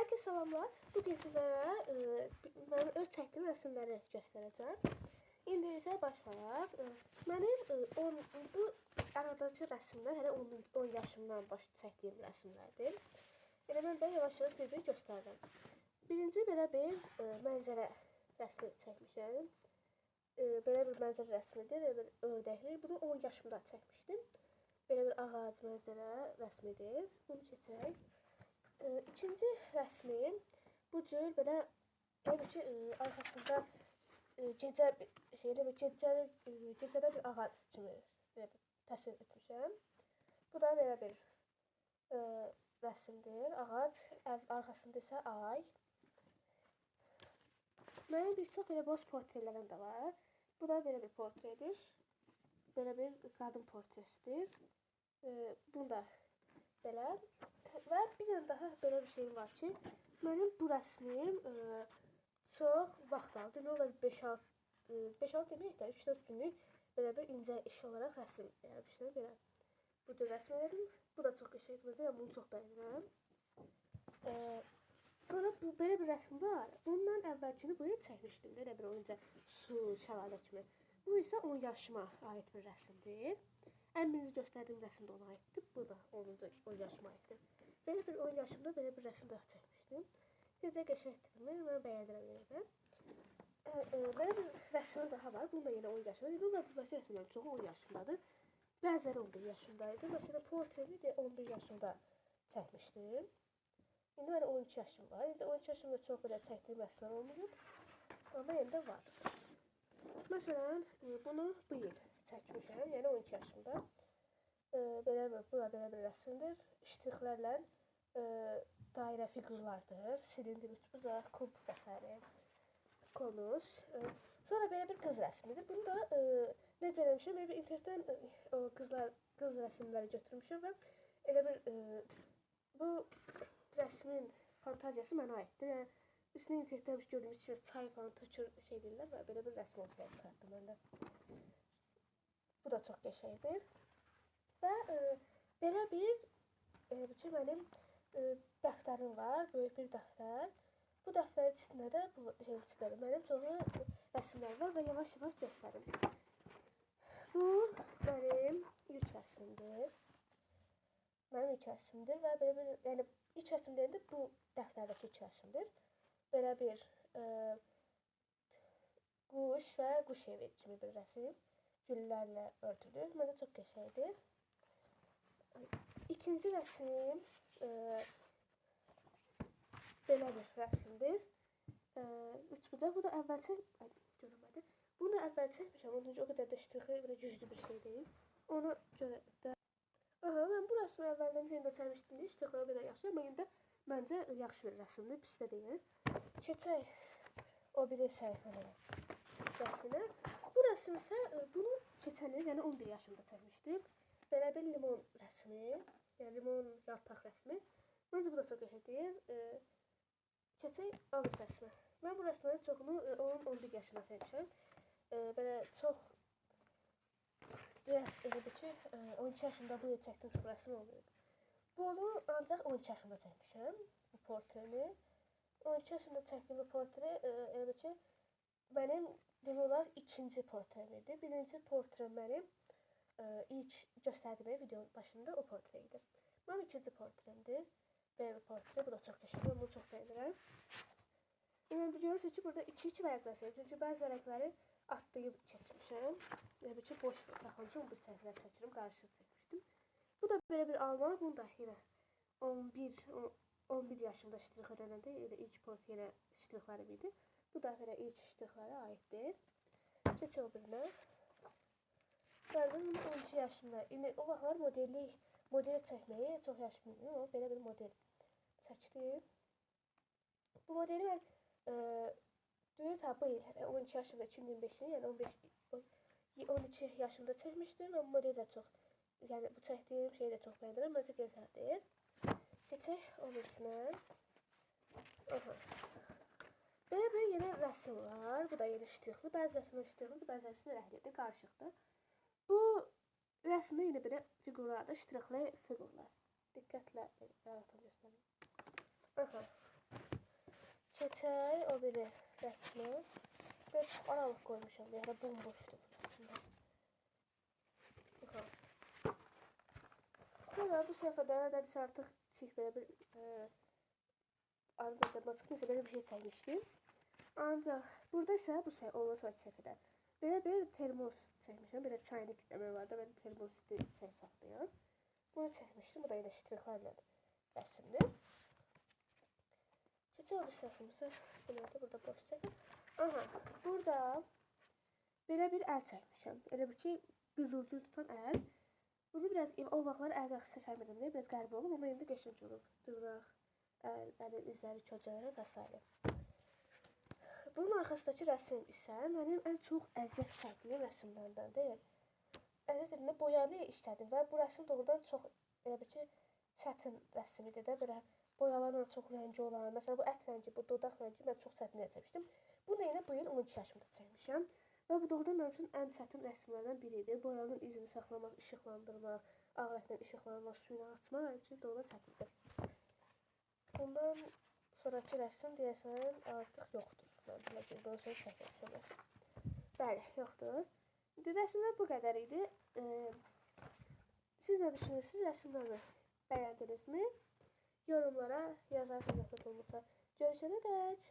Hər kəsə salamlar. Bugün sizlərə mənim öz çəkdiyim rəsmləri göstərəcəm. İndi isə başlayaq. Mənim bu aradakı rəsmlər hələ 10 yaşımdan çəkdiyim rəsmlərdir. Elə mən də yavaş-yavaş bir göstərirəm. Birinci belə bir mənzərə rəsmi çəkmişəm. Belə bir mənzərə rəsmidir, belə bir ördəkli. Bunu 10 yaşımda çəkmişdim. Belə bir ağac mənzərə rəsmidir. Bunu keçək. İkinci rəsmim bu cür belə ki, arxasında gecədə bir ağac kimi təsvir etmişəm. Bu da belə bir rəsmdir. Ağac, arxasında isə ay. Mənim bir çox belə boş portrelerim də var. Bu da belə bir portredir. Belə bir qadın portresidir. Bu da belə. Və bir dənə daha belə bir şeyim var ki, mənim bu rəsmim çox vaxt aldı. Nə olar 5-6 deməyək də 3-4 günlük belə bir incə iş olaraq rəsm yapmışdım belə. Bu cür rəsm elədim. Bu da çox qəşəngdir. Mən bunu çox bəyənirəm. Sonra bu belə bir rəsm var. Bundan əvvəlkini bu il çəkmişdim. Belə bir oyuncaq su, şəlalə kimi. Bu isə 10 yaşıma aid bir rəsmdir. Ən birinci göstərdiyim rəsm də ona aiddir. Bu da 10 yaşıma aiddir. Belə bir 10 yaşımda belə bir rəsm daha çəkmişdim. Necə qəşəngdirmi? Mən bəyənirəm yenədən. Belə bir rəsmim daha var. Bunun da yenə 10 yaşımdadır. Bunlar buradakı rəsmlərin çoxu 10 yaşımdadır. Bəziləri 11 yaşımdaydı. Məsələn, portremi də 11 yaşımda çəkmişdim. İndi mənim 13 yaşım var. İndi 13 yaşımda çox belə çəkdiyim rəsmlər olmayıb. Amma indi var. Məsələn, bunu bu il çəkmişəm. Yəni 12 yaşımda. Bu da belə bir rəsmdir. Ştrixlərlə dairə figurlardır. Silindir, bucaq, kub vəsairə. Konus. Sonra belə bir qız rəsmidir. Bunu da necə eləmişəm? Belə bir internetdən qız rəsmləri götürmüşəm və elə bir bu rəsmin fantaziyası mənə aiddir. Yəni, üstünə internetdən gördüyümüz kimi çay falan tökür şey deyirlər və belə bir rəsm ortaya çıxartdım mən də. Bu da çox qəşəngdir. Və belə bir mənim dəftərim var, böyük bir dəftər. Bu dəftərin içində də mənim çoxu rəsmlər var və yavaş-yavaş göstərim. Bu mənim ilk rəsmimdir. Mənim ilk rəsmimdir və belə bir, yəni ilk rəsm deyəndə bu dəftərdəki ilk rəsmdir. Belə bir quş və quş evi kimi bir rəsm. Güllərlə örtülü. Məncə çox qəşəngdir. İkinci rəsm belə bir rəsmdir. Üçbucaq. Bu da əvvəl görünmədi. Bunu da əvvəl çəkmişəm. Onun o qədər də ştrixi belə güclü bir şey deyil. Ona görə də mən bu rəsmi əvvəldən də çəkmişdim. Ştrixləri o qədər yaxşı. Amma indi məncə yaxşı bir rəsmdir. Pis də deyil. Keçək o biri səhifələrə rəsminə. Bu rəsm isə bunu keçən il, yəni 11 yaşımda çəkmişdim. Belə bir limon rəsmi, yəni limon yarpaq rəsmi. Məncə bu da çox qəşəngdir. Keçək o biri rəsmə. Mən bu rəsmlərin çoxunu 10-11 yaşında çəkmişəm. Belə çox elədir ki, 12 yaşımda bu il çəkdiyim çox rəsm olmayıb. Bunu ancaq 12 yaşımda çəkmişəm, bu portreni. 12 yaşımda çəkdiyim bu portre elədir ki, mənim demək olar ikinci portrem idi. Birinci portrem mənim ilk göstərdiyim videonun başında o portre idi. Mənim ikinci portremdir. Belə bir portre. Bu da çox qəşəngdir. Mən bunu çox bəyənirəm. Yəni, görürsünüz ki, burada iki vərəq rəsm. Çünki bəzi vərəqləri atlayıb keçmişəm. Yəni ki, boş saxlamışam. Bu səhvlər çəkirim. Qarışıq çəkmişdim. Bu da belə bir alma. Bunu da yenə 11 yaşımda ştrix öyrənəndə ilk portre yenə ştrixlərim idi. Bu da belə ilk ştrixlərə aiddir. Keçək o birinə. Bəli, 12 yaşımda. İndi o vaxtlar model çəkməyi çox yaş bilmirəm, amma belə bir model çəkdim. Bu modeli mən bu il 12 yaşımda 2025-in, yəni 12 yaşımda çəkmişdim. Amma model də çox, yəni bu çəkdiyim şeyi də çox bəyənirəm. Məncə gözəldir. Keçək o birisinə. Belə bir yeni rəsm var. Bu da yeni ştrixli. Bəzi rəsmlər ştrixlidir, bəzi rəsmlər rəhlidir, qarışıqdır. Bu rəsmdə yenə belə figurlardır, ştrixli figurlar. Diqqətlə yaratım göstərim. Keçək o biri rəsmə. Biraz çox aralıq qoymuşam. Yəni bomboşdur aslında. Sonra bu səhifədə nədirsə artıq kiçik belə bir adı da açıq nəsə belə bir şey çəkmişdim. Ancaq burada isə bu ondan sonraki səhifədə belə bir termos çəkmişəm. Belə çaynik demək var da, mən termosu saxlayan. Bunu çəkmişdim. Bu da yenə ştrixlərlə rəsmdir. Keçək o bir səsimizə. Burada boş çəkəm. Aha, burada belə bir əl çəkmişəm. Elə bir ki, qızılgül tutan əl. Bunu biraz o vaxtlar əl yaxşı çəkmədim deyə biraz qəribə olub, amma indi qəşəng olub. Dırnaq, əlin izləri, köçələri və s. Bunun arxasındakı rəsm isə mənim ən çox əziyyət çəkdiyim rəsmlərdən deyil. Əziyyət edilmə boyanı işlədim və bu rəsm doğrudan çox elə bir ki, çətin rəsm idi də, belə boyalarla çox rəngi olan. Məsələn, bu ət rəngi, bu dodaq rəngi mən çox çətin çəkmişdim. Bunu da yenə bu il 12 yaşımda çəkmişəm. Və bu doğrudan mənim üçün ən çətin rəsmlərdən biri idi. Boyanın izini saxlamaq, işıqlandırmaq, ağ rənglə işıqlandırmaq, suyunu açmaq mənim üçün doğrudan çətindir. Bundan sonraki rəsm deyəsən artıq yoxdur. Mən belə ki, bundan sonra çəkmişəm rəsm. Bəli, yoxdur. İndi rəsmlər bu qədər idi. Siz nə düşünürsünüz? Rəsmlərimi bəyəndinizmi? Yorumlara yazarsınız, zəhmət olmasa. Görüşənədək.